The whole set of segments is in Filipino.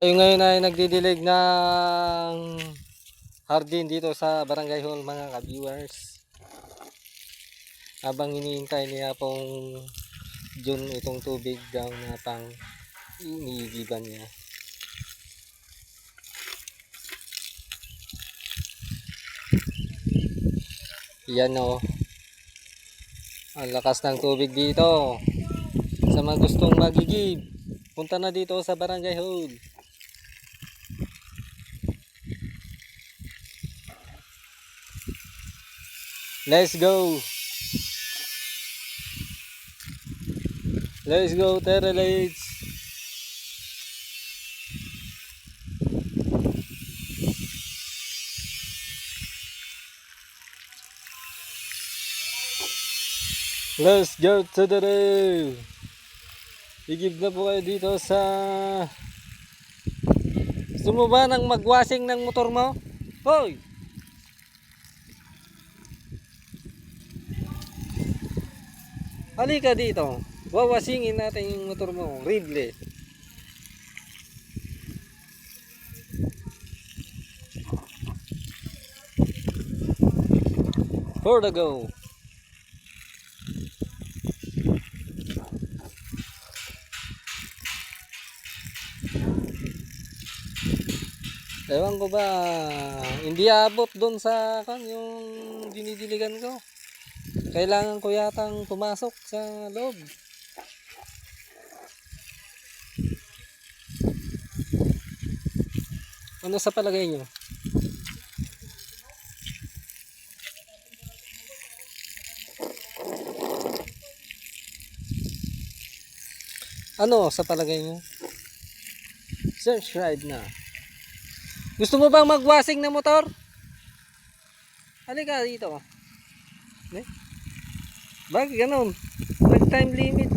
Tayo ngayon ay nagdidilig ng hardin dito sa Barangay Hall mga ka-viewers. Habang iniintay niya pong June itong tubig daw na pang iniigiban niya. Yan o. Ang lakas ng tubig dito. Sa mga gustong magigib, punta na dito sa Barangay Hall. Let's go. Let's go, Terrelites. Let's go to the roof. Igib na po kayo dito sa... Gusto mo ba nang magwashing ng motor mo? Hoy! Halika dito. Wawasingin natin yung motor mo. Ridley. For the go. Ewan ko ba, hindi abot doon sa yung dinidiligan ko. Kailangan ko yatang pumasok sa loob. Ano sa palagay nyo? Ano sa palagay nyo? Search right na. Gusto mo bang magwashing ng motor? Halika dito. Eh? Bakit ganun? Nag-time limit.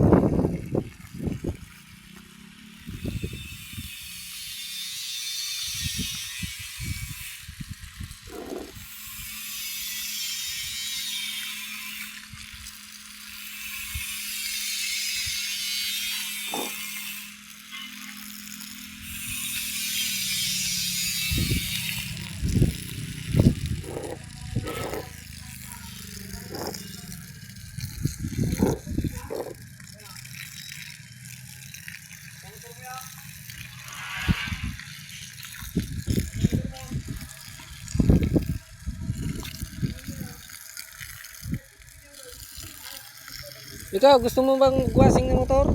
Ikaw, gusto mo bang washing ng motor?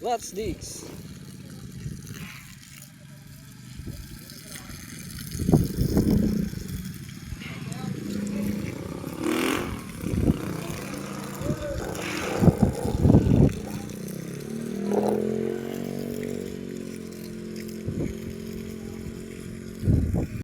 What's this?